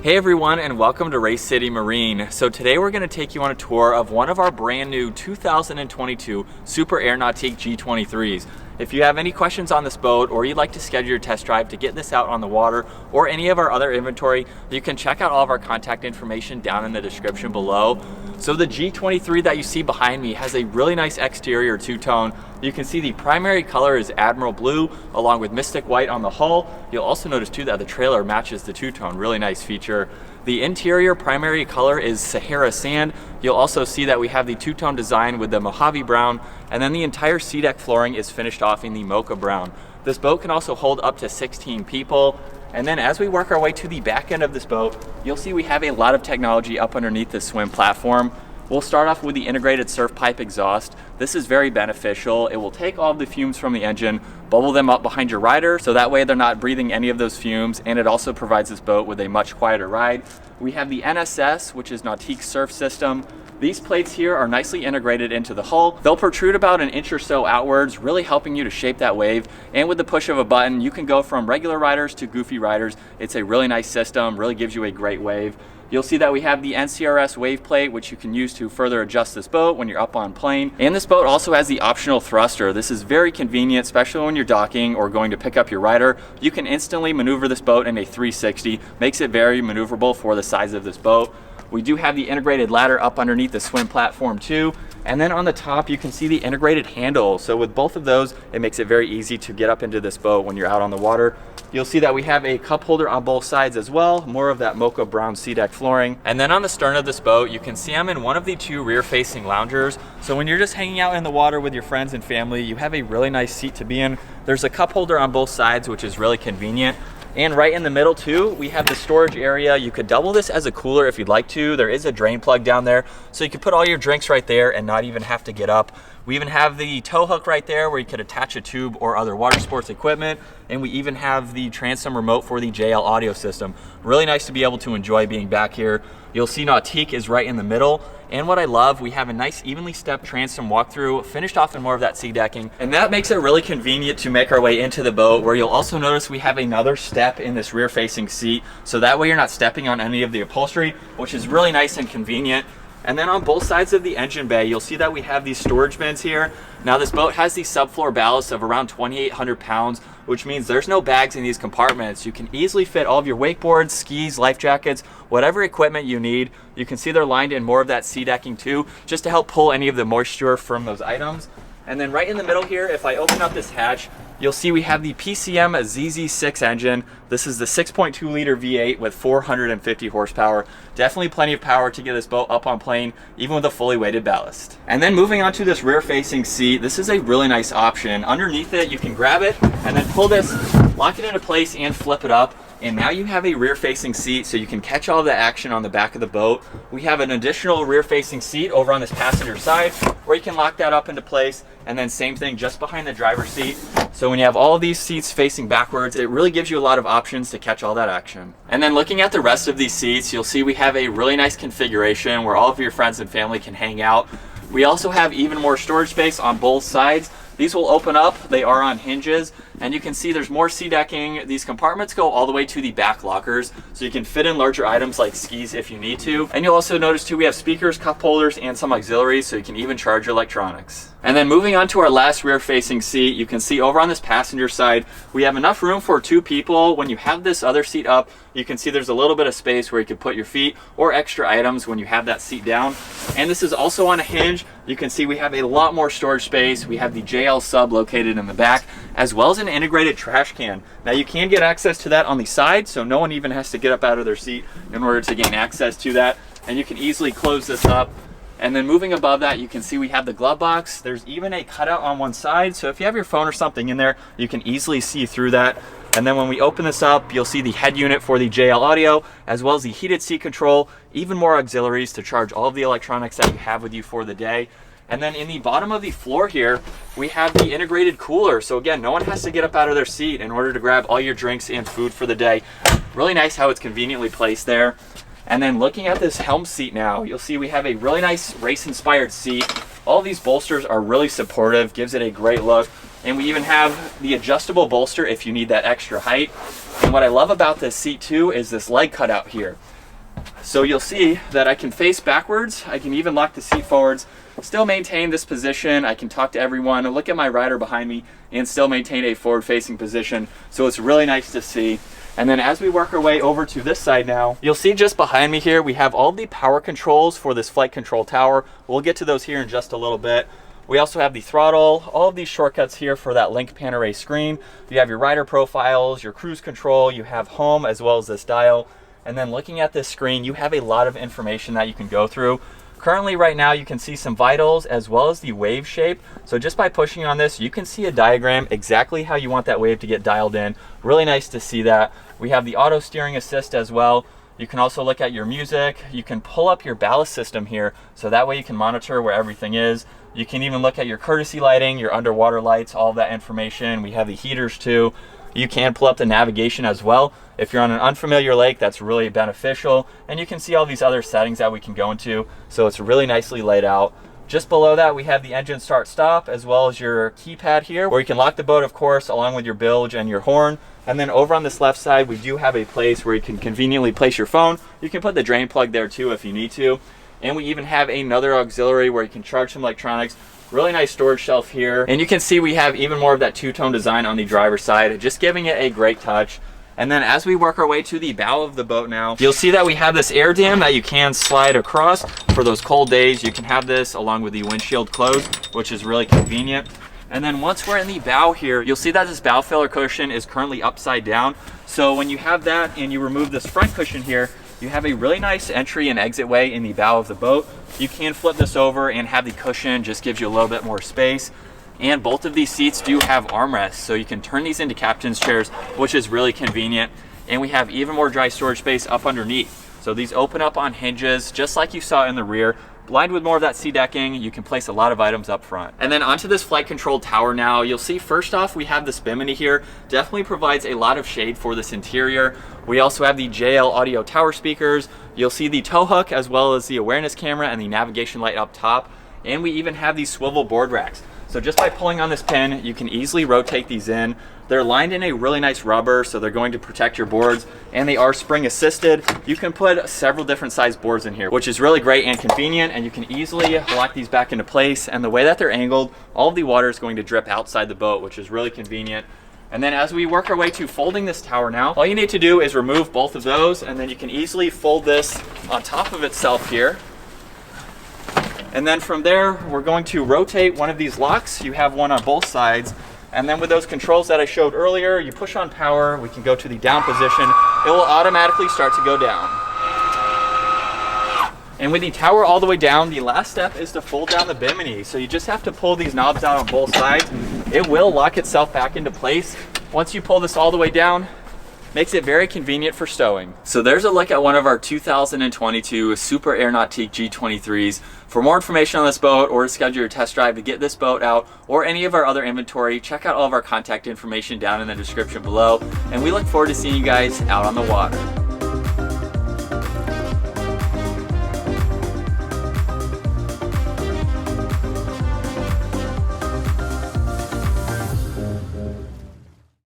Hey everyone, and welcome to Race City Marine. So today we're going to take you on a tour of one of our brand new 2022 Super Air Nautique G23s. If you have any questions on this boat, or you'd like to schedule your test drive to get this out on the water, or any of our other inventory, you can check out all of our contact information down in the description below. So the G23 that you see behind me has a really nice exterior two-tone. You can see the primary color is Admiral Blue along with Mystic White on the hull. You'll also notice too that the trailer matches the two-tone, really nice feature. The interior primary color is Sahara Sand. You'll also see that we have the two-tone design with the Mojave Brown, and then the entire sea deck flooring is finished off in the Mocha Brown. This boat can also hold up to 16 people. And then as we work our way to the back end of this boat, you'll see we have a lot of technology up underneath the swim platform. We'll start off with the integrated surf pipe exhaust. This is very beneficial. It will take all of the fumes from the engine, bubble them up behind your rider, so that way they're not breathing any of those fumes, and it also provides this boat with a much quieter ride. We have the NSS, which is Nautique Surf System. These plates here are nicely integrated into the hull. They'll protrude about an inch or so outwards, really helping you to shape that wave. And with the push of a button, you can go from regular riders to goofy riders. It's a really nice system, really gives you a great wave. You'll see that we have the NCRS wave plate, which you can use to further adjust this boat when you're up on plane. And this boat also has the optional thruster. This is very convenient, especially when you're docking or going to pick up your rider. You can instantly maneuver this boat in a 360, makes it very maneuverable for the size of this boat. We do have the integrated ladder up underneath the swim platform too. And then on the top, you can see the integrated handle. So with both of those, it makes it very easy to get up into this boat when you're out on the water. You'll see that we have a cup holder on both sides as well, more of that Mocha Brown sea deck flooring. And then on the stern of this boat, you can see I'm in one of the two rear-facing loungers. So when you're just hanging out in the water with your friends and family, you have a really nice seat to be in. There's a cup holder on both sides, which is really convenient. And right in the middle too, we have the storage area. You could double this as a cooler if you'd like to. There is a drain plug down there, so you could put all your drinks right there and not even have to get up. We even have the tow hook right there where you could attach a tube or other water sports equipment. And we even have the transom remote for the JL audio system. Really nice to be able to enjoy being back here. You'll see Nautique is right in the middle. And what I love, we have a nice evenly stepped transom walkthrough, finished off in more of that sea decking. And that makes it really convenient to make our way into the boat, where you'll also notice we have another step in this rear facing seat. So that way you're not stepping on any of the upholstery, which is really nice and convenient. And then on both sides of the engine bay, you'll see that we have these storage bins here. Now this boat has the subfloor ballast of around 2,800 pounds, which means there's no bags in these compartments. You can easily fit all of your wakeboards, skis, life jackets, whatever equipment you need. You can see they're lined in more of that sea decking too, just to help pull any of the moisture from those items. And then right in the middle here, if I open up this hatch, you'll see we have the PCM ZZ6 engine. This is the 6.2 liter V8 with 450 horsepower. Definitely plenty of power to get this boat up on plane, even with a fully weighted ballast. And then moving on to this rear facing seat, this is a really nice option. Underneath it, you can grab it and then pull this, lock it into place and flip it up. And now you have a rear facing seat, so you can catch all the action on the back of the boat. We have an additional rear facing seat over on this passenger side where you can lock that up into place, and then same thing just behind the driver's seat. So when you have all of these seats facing backwards, it really gives you a lot of options to catch all that action. And then looking at the rest of these seats, you'll see we have a really nice configuration where all of your friends and family can hang out. We also have even more storage space on both sides. These will open up, they are on hinges, and you can see there's more sea decking. These compartments go all the way to the back lockers, so you can fit in larger items like skis if you need to. And you'll also notice too, we have speakers, cup holders, and some auxiliaries, so you can even charge your electronics. And then moving on to our last rear facing seat, you can see over on this passenger side, we have enough room for 2 people. When you have this other seat up, you can see there's a little bit of space where you can put your feet or extra items when you have that seat down. And this is also on a hinge. You can see we have a lot more storage space. We have the JL sub located in the back, as well as an integrated trash can. Now you can get access to that on the side, so no one even has to get up out of their seat in order to gain access to that. And you can easily close this up. And then moving above that, you can see we have the glove box. There's even a cutout on one side, so if you have your phone or something in there, you can easily see through that. And then when we open this up, you'll see the head unit for the JL audio, as well as the heated seat control, even more auxiliaries to charge all of the electronics that you have with you for the day. And then in the bottom of the floor here, we have the integrated cooler. So again, no one has to get up out of their seat in order to grab all your drinks and food for the day. Really nice how it's conveniently placed there. And then looking at this helm seat now, you'll see we have a really nice race-inspired seat. All these bolsters are really supportive, gives it a great look. And we even have the adjustable bolster if you need that extra height. And what I love about this seat too is this leg cutout here. So you'll see that I can face backwards, I can even lock the seat forwards, still maintain this position, I can talk to everyone, look at my rider behind me, and still maintain a forward-facing position. So it's really nice to see. And then as we work our way over to this side now, you'll see just behind me here, we have all the power controls for this flight control tower. We'll get to those here in just a little bit. We also have the throttle, all of these shortcuts here for that link pan array screen. You have your rider profiles, your cruise control, you have home as well as this dial. And then looking at this screen, you have a lot of information that you can go through. Currently right now you can see some vitals as well as the wave shape. So just by pushing on this, you can see a diagram exactly how you want that wave to get dialed in. Really nice to see that. We have the auto steering assist as well. You can also look at your music. You can pull up your ballast system here, so that way you can monitor where everything is. You can even look at your courtesy lighting, your underwater lights, all of that information. We have the heaters too. You can pull up the navigation as well. If you're on an unfamiliar lake, that's really beneficial. And you can see all these other settings that we can go into. So it's really nicely laid out. Just below that, we have the engine start stop as well as your keypad here, where you can lock the boat, of course, along with your bilge and your horn. And then over on this left side, we do have a place where you can conveniently place your phone. You can put the drain plug there too if you need to. And we even have another auxiliary where you can charge some electronics. Really nice storage shelf here. And you can see we have even more of that two-tone design on the driver's side, just giving it a great touch. And then as we work our way to the bow of the boat now, you'll see that we have this air dam that you can slide across for those cold days. You can have this along with the windshield closed, which is really convenient. And then once we're in the bow here, you'll see that this bow filler cushion is currently upside down. So when you have that and you remove this front cushion here, you have a really nice entry and exit way in the bow of the boat. You can flip this over and have the cushion, just gives you a little bit more space. And both of these seats do have armrests, so you can turn these into captain's chairs, which is really convenient. And we have even more dry storage space up underneath. So these open up on hinges, just like you saw in the rear. Lined with more of that sea decking, you can place a lot of items up front. And then onto this flight control tower now, you'll see first off, we have this bimini here. Definitely provides a lot of shade for this interior. We also have the JL audio tower speakers. You'll see the tow hook as well as the awareness camera and the navigation light up top. And we even have these swivel board racks. So just by pulling on this pin, you can easily rotate these in. They're lined in a really nice rubber, so they're going to protect your boards, and they are spring assisted. You can put several different size boards in here, which is really great and convenient, and you can easily lock these back into place. And the way that they're angled, all of the water is going to drip outside the boat, which is really convenient. And then as we work our way to folding this tower now, all you need to do is remove both of those, and then you can easily fold this on top of itself here. And then from there, we're going to rotate one of these locks. You have one on both sides. And then with those controls that I showed earlier, you push on power, we can go to the down position. It will automatically start to go down. And with the tower all the way down, the last step is to fold down the bimini. So you just have to pull these knobs out on both sides. It will lock itself back into place. Once you pull this all the way down, makes it very convenient for stowing. So there's a look at one of our 2022 Super Air Nautique G23s. For more information on this boat or to schedule your test drive to get this boat out or any of our other inventory, check out all of our contact information down in the description below. And we look forward to seeing you guys out on the water.